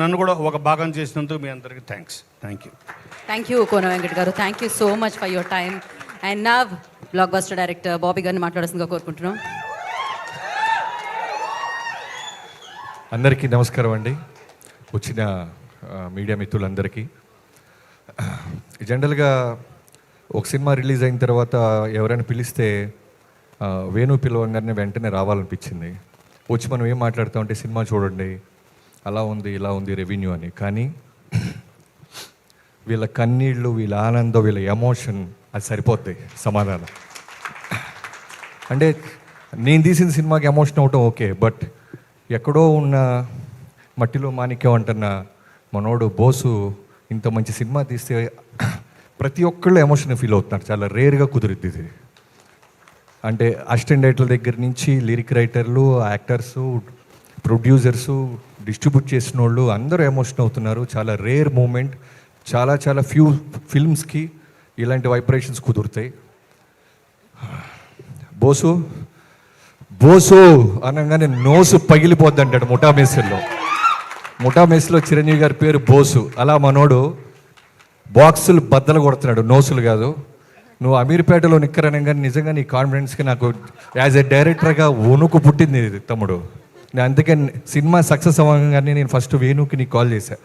నన్ను కూడా ఒక భాగం చేసినందుకు మీ అందరికీ thanks. Thank you Kona Venkat గారు. Thank you so much for your time. And నా బ్లాక్ బస్టర్ డైరెక్టర్ బాబీ గారిని మాట్లాడాల్సిందిగా కోరుకుంటున్నాం. అందరికీ నమస్కారం అండి. వచ్చిన మీడియా మిత్రులందరికీ. జనరల్గా ఒక సినిమా రిలీజ్ అయిన తర్వాత ఎవరైనా పిలిస్తే వేణు పిలవంగానే వెంటనే రావాలనిపించింది. వచ్చి మనం ఏం మాట్లాడుతామంటే సినిమా చూడండి, అలా ఉంది ఇలా ఉంది రెవెన్యూ అని. కానీ వీళ్ళ కన్నీళ్ళు, వీళ్ళ ఆనందం, వీళ్ళ ఎమోషన్ అది సరిపోతాయి సమాధానం. అంటే నేను తీసిన సినిమాకి ఎమోషన్ అవటం ఓకే, బట్ ఎక్కడో ఉన్న మట్టిలో మాణిక్యం అంటున్న మనోడు బోసు ఇంత మంచి సినిమా తీస్తే ప్రతి ఒక్కళ్ళు ఎమోషన్ ఫీల్ అవుతున్నారు. చాలా రేర్గా కుదిరిద్ది ఇది. అంటే అసిస్టెంట్ డైరెక్టర్ల దగ్గర నుంచి లిరిక్ రైటర్లు, యాక్టర్సు, ప్రొడ్యూసర్సు, డిస్ట్రిబ్యూట్ చేసిన వాళ్ళు అందరూ ఎమోషన్ అవుతున్నారు. చాలా రేర్ మూమెంట్. చాలా చాలా ఫ్యూ ఫిల్మ్స్కి ఇలాంటి వైబ్రేషన్స్ కుదురుతాయి. బోసు బోసు అనగానే నోసు పగిలిపోద్ది అంటాడు ముఠా మేస్లో చిరంజీవి గారి పేరు బోసు. అలా మనోడు బాక్సులు బద్దలు కొడుతున్నాడు, నోసులు కాదు. నువ్వు అమీర్పేటలో నిక్కరనగానే నిజంగా నీ కాన్ఫిడెన్స్కి నాకు యాజ్ ఎ డైరెక్టర్గా వణుకు పుట్టింది తమ్ముడు. నేను అందుకే సినిమా సక్సెస్ అవ్వగానే నేను ఫస్ట్ వేణుకి నీకు కాల్ చేశా.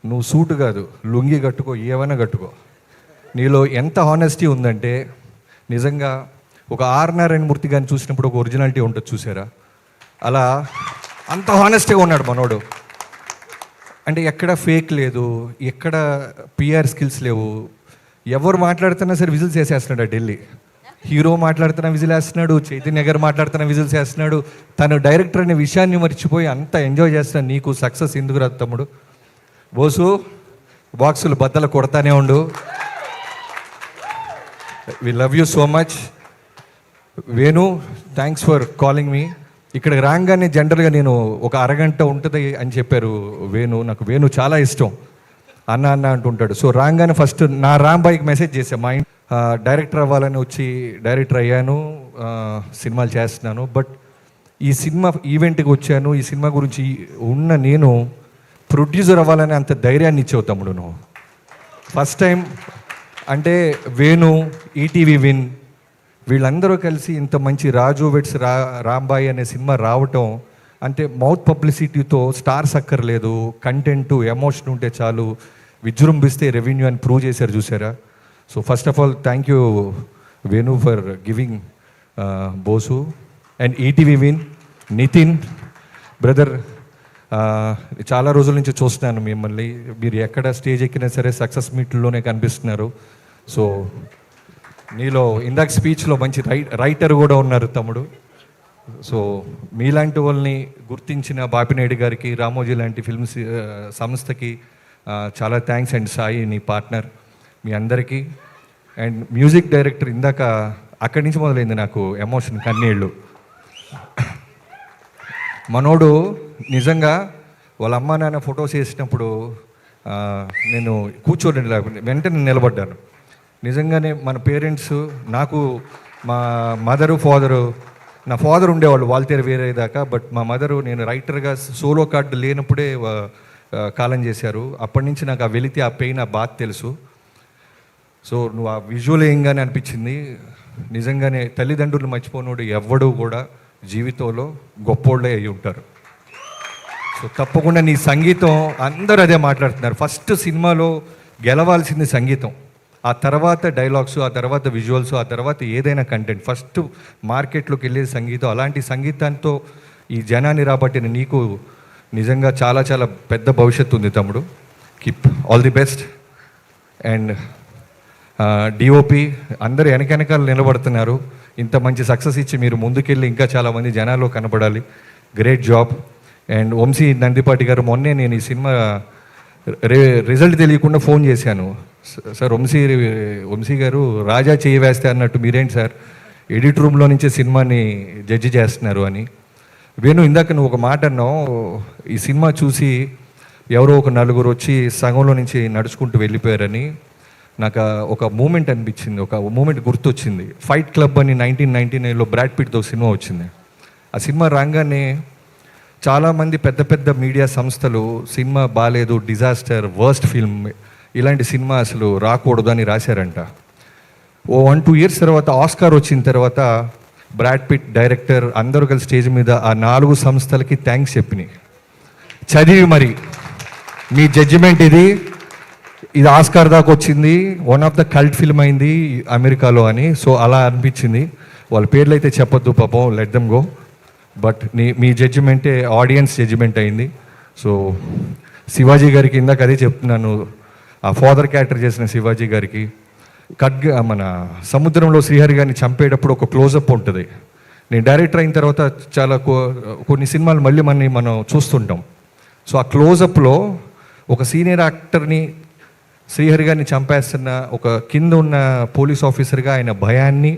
నువ్వు సూటు కాదు, లుంగి కట్టుకో, ఏమైనా కట్టుకో. నీలో ఎంత హానెస్టీ ఉందంటే నిజంగా ఒక ఆర్ నారాయణ మూర్తి గారిని చూసినప్పుడు ఒక ఒరిజినాలిటీ ఉంటుంది చూసారా, అలా అంత హానెస్టీగా ఉన్నాడు మనోడు. అంటే ఎక్కడ ఫేక్ లేదు, ఎక్కడ పిఆర్ స్కిల్స్ లేవు. ఎవరు మాట్లాడుతున్నా సరే విజిల్స్ వేసేస్తున్నాడు. ఢిల్లీ హీరో మాట్లాడుతున్న విజిల్ వేస్తున్నాడు, చైతన్య గారు మాట్లాడుతున్న విజిల్స్ వేస్తున్నాడు. తను డైరెక్టర్ అనే విషయాన్ని మర్చిపోయి అంత ఎంజాయ్ చేస్తున్నాడు. నీకు సక్సెస్ ఎందుకు రాదు తమ్ముడు. బోసు బాక్సులు బద్దలు కొడతానే ఉండు. We love you so much. Venu, thanks for calling మీ. ఇక్కడికి రాగానే జనరల్గా నేను ఒక అరగంట ఉంటుంది అని చెప్పారు వేణు. నాకు వేణు చాలా ఇష్టం, అన్న అన్న అంటుంటాడు. సో రాగానే ఫస్ట్ నా రాంబాయికి మెసేజ్ చేశాను. మా డైరెక్టర్ అవ్వాలని వచ్చి డైరెక్టర్ అయ్యాను, సినిమాలు చేస్తున్నాను. బట్ ఈ సినిమా ఈవెంట్కి వచ్చాను, ఈ సినిమా గురించి ఉన్న నేను ప్రొడ్యూసర్ అవ్వాలని అంత ధైర్యాన్ని ఇచ్చావు తమ్ముడు నువ్వు. ఫస్ట్ టైం అంటే వేణు, ఈటీవీ విన్ వీళ్ళందరూ కలిసి ఇంత మంచి రాజు వెట్స్ రాంబాయి అనే సినిమా రావటం అంటే మౌత్ పబ్లిసిటీతో స్టార్స్ అక్కర్లేదు, కంటెంట్ ఎమోషన్ ఉంటే చాలు, విజృంభిస్తే రెవెన్యూ అని ప్రూవ్ చేశారు చూసారా. So first of all thank you Venu for giving బోసు. అండ్ ఈటీవీ విన్ నితిన్ బ్రదర్, చాలా రోజుల నుంచి చూస్తున్నాను మిమ్మల్ని. మీరు ఎక్కడ స్టేజ్ ఎక్కినా సరే సక్సెస్ మీట్లోనే కనిపిస్తున్నారు. సో నీలో ఇందాక స్పీచ్లో మంచి రైటర్ కూడా ఉన్నారు తమ్ముడు. సో మీలాంటి వాళ్ళని గుర్తించిన బాపినాయుడు గారికి, రామోజీ లాంటి ఫిల్మ్స్ సంస్థకి చాలా థ్యాంక్స్. అండ్ సాయి నీ పార్ట్నర్, మీ అందరికీ. అండ్ మ్యూజిక్ డైరెక్టర్, ఇందాక అక్కడి నుంచి మొదలైంది నాకు ఎమోషన్, కన్నీళ్ళు. మనోడు నిజంగా వాళ్ళ అమ్మ నాన్న ఫొటోస్ వేసినప్పుడు నేను కూర్చోలేను, వెంటనే నిలబడ్డాను. నిజంగానే మన పేరెంట్స్, నాకు మా మదరు ఫాదరు, నా ఫాదర్ ఉండేవాళ్ళు వాల్తేరు వేరే దాకా, బట్ మా మదరు నేను రైటర్గా సోలో కార్డు లేనప్పుడే కాలం చేశారు. అప్పటి నుంచి నాకు ఆ వెళితే ఆ పెయిన్, ఆ బాధ తెలుసు. సో నువ్వు ఆ విజువల్ ఏంగానే అనిపించింది. నిజంగానే తల్లిదండ్రులు మర్చిపోనోడు ఎవ్వడూ కూడా జీవితంలో గొప్పోళ్ళే అయి ఉంటారు. సో తప్పకుండా నీ సంగీతం, అందరూ అదే మాట్లాడుతున్నారు. ఫస్ట్ సినిమాలో గెలవాల్సింది సంగీతం, ఆ తర్వాత డైలాగ్స్, ఆ తర్వాత విజువల్స్, ఆ తర్వాత ఏదైనా కంటెంట్. ఫస్ట్ మార్కెట్లోకి వెళ్ళేది సంగీతం. అలాంటి సంగీతంతో ఈ జనాన్ని రాబట్టిన నీకు నిజంగా చాలా చాలా పెద్ద భవిష్యత్తు ఉంది తమ్ముడు. Keep all the best. And DOP అందరూ వెనకాల నిలబడుతున్నారు. ఇంత మంచి సక్సెస్ ఇచ్చి మీరు ముందుకెళ్ళి ఇంకా చాలామంది జనాల్లో కనపడాలి. Great job. And Vamsi Nandipati గారు, మొన్నే నేను ఈ సినిమా రిజల్ట్ తెలియకుండా ఫోన్ చేశాను. సార్ వంశీ గారు రాజా చేయి వేస్తే అన్నట్టు మీరేంటి సార్ ఎడిట్ రూమ్లో నుంచే సినిమాని జడ్జి చేస్తున్నారు అని. వేణు, ఇందాక నువ్వు ఒక మాట అన్నావు, ఈ సినిమా చూసి ఎవరో ఒక నలుగురు వచ్చి సగంలో నుంచి నడుచుకుంటూ వెళ్ళిపోయారని. నాకు ఒక మూమెంట్ అనిపించింది, ఒక మూమెంట్ గుర్తొచ్చింది. ఫైట్ క్లబ్ అని 1999లో బ్రాడ్ పిట్తో సినిమా వచ్చింది. ఆ సినిమా రాగానే చాలామంది పెద్ద పెద్ద మీడియా సంస్థలు సినిమా బాగాలేదు, డిజాస్టర్, వర్స్ట్ ఫిల్మ్, ఇలాంటి సినిమా అసలు రాకూడదు అని రాశారంట. ఓ 1-2 ఇయర్స్ తర్వాత ఆస్కార్ వచ్చిన తర్వాత బ్రాడ్ పిట్ డైరెక్టర్ అందరూ కలిసి స్టేజ్ మీద ఆ 4 సంస్థలకి థ్యాంక్స్ చెప్పినాయి. చదివి మరి మీ జడ్జిమెంట్ ఇది ఆస్కార్ దాకా వచ్చింది, one of the cult film అయింది అమెరికాలో అని. సో అలా అనిపించింది. వాళ్ళ పేర్లు అయితే చెప్పొద్దు పాపం, లెట్ దెమ్ గో. బట్ మీ జడ్జిమెంటే ఆడియన్స్ జడ్జిమెంట్ అయింది. సో శివాజీ గారికి ఇందాక అదే చెప్తున్నాను, ఆ ఫాదర్ క్యారెక్టర్ చేసిన శివాజీ గారికి మన సముద్రంలో శ్రీహరి గారిని చంపేటప్పుడు ఒక క్లోజప్ ఉంటుంది. నేను డైరెక్టర్ అయిన తర్వాత చాలా కొన్ని సినిమాలు మళ్ళీ మనం చూస్తుంటాం. సో ఆ క్లోజప్లో ఒక సీనియర్ యాక్టర్ని శ్రీహరి గారిని చంపేస్తున్న ఒక కింద ఉన్న పోలీస్ ఆఫీసర్గా ఆయన భయాన్ని,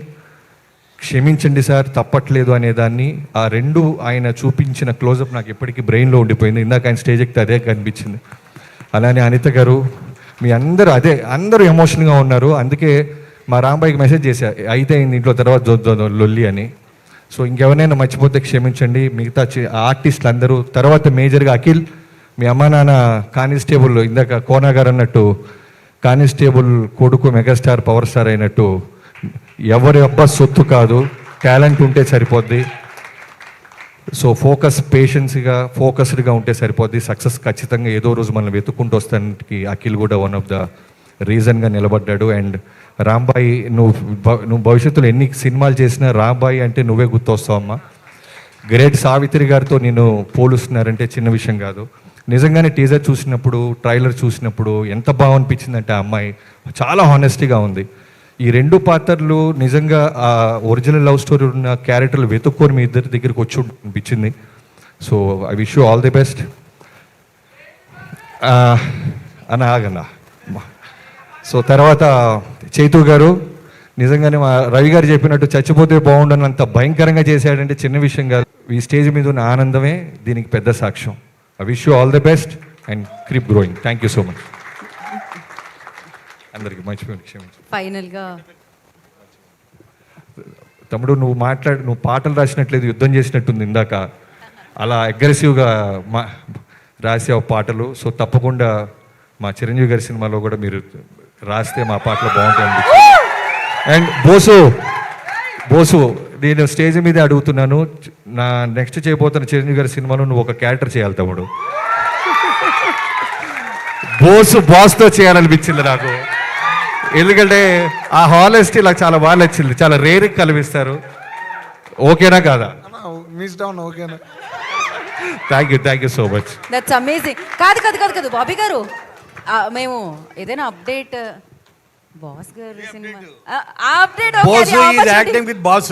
క్షమించండి సార్ తప్పట్లేదు అనేదాన్ని, ఆ రెండు ఆయన చూపించిన క్లోజప్ నాకు ఎప్పటికీ బ్రెయిన్లో ఉండిపోయింది. ఇందాక ఆయన స్టేజ్ ఎక్కితే అదే కనిపించింది. అలానే అనిత గారు, మీ అందరూ ఎమోషనల్గా ఉన్నారు. అందుకే మా రాంబాయికి మెసేజ్ చేశా, అయితే ఇంట్లో తర్వాత లొల్లి అని. సో ఇంకెవరైనా మర్చిపోతే క్షమించండి. మిగతా ఆర్టిస్టులు అందరూ, తర్వాత మేజర్గా అఖిల్, మీ అమ్మ నాన్న కానిస్టేబుల్, ఇందాక కోనా గారు అన్నట్టు కానిస్టేబుల్ కొడుకు మెగాస్టార్ పవర్ స్టార్ అయినట్టు ఎవరి అబ్బా సొత్తు కాదు, టాలెంట్ ఉంటే సరిపోద్ది. సో ఫోకస్డ్గా ఉంటే సరిపోద్ది. సక్సెస్ ఖచ్చితంగా ఏదో రోజు మనం వెతుక్కుంటూ వస్తానికి అఖిల్ కూడా వన్ ఆఫ్ ద రీజన్గా నిలబడ్డాడు. అండ్ రాంబాయి, నువ్వు భవిష్యత్తులో ఎన్ని సినిమాలు చేసినా రాంబాయి అంటే నువ్వే గుర్తొస్తావమ్మా. గ్రేట్ సావిత్రి గారితో నేను పోలుస్తున్నారంటే చిన్న విషయం కాదు. నిజంగానే టీజర్ చూసినప్పుడు, ట్రైలర్ చూసినప్పుడు ఎంత బాగా అనిపించిందంటే ఆ అమ్మాయి చాలా హానెస్టీగా ఉంది. ఈ 2 పాత్రలు నిజంగా ఆ ఒరిజినల్ లవ్ స్టోరీ ఉన్న క్యారెక్టర్లు వెతుక్కొని మీ ఇద్దరి దగ్గరికి వచ్చి అనిపించింది. So I wish you all the best. ఆగన్నా. సో తర్వాత చైతు గారు, నిజంగానే మా రవి గారు చెప్పినట్టు చచ్చిపోతే బాగుండనంత భయంకరంగా చేశాడంటే చిన్న విషయం కాదు. ఈ స్టేజ్ మీద ఉన్న ఆనందమే దీనికి పెద్ద సాక్ష్యం. I wish you all the best and keep growing. Thank you so much. అందరికి మర్చిపోయింది, క్షమించు. ఫైనల్గా తమ్ముడు, నువ్వు పాటలు రాసినట్లేదు, యుద్ధం చేసినట్టుంది ఇందాక. అలా అగ్రెసివ్గా రాసావు పాటలు. సో తప్పకుండా మా చిరంజీవి గారి సినిమాలో కూడా మీరు రాస్తే మా పాటలు బాగుంటాయి. అండ్ బోసు, నేను స్టేజ్ మీదే అడుగుతున్నాను, నా నెక్స్ట్ చేయబోతున్న చిరంజీవి గారి సినిమాలో నువ్వు ఒక క్యారెక్టర్ చేయాలి తమ్ముడు. బాస్తో చేయాలనిపించింది నాకు. ఎందుకంటే ఆ హానెస్టీ నాకు చాలా బాగా నచ్చింది. చాలా రేర్గా కనిపిస్తారు. ఓకేనా కాదా? Thank you so much. That's amazing. కాదు బాబీ గారు, మేము ఏదైనా అప్డేట్ బాస్ గారు cinema update acting with boss.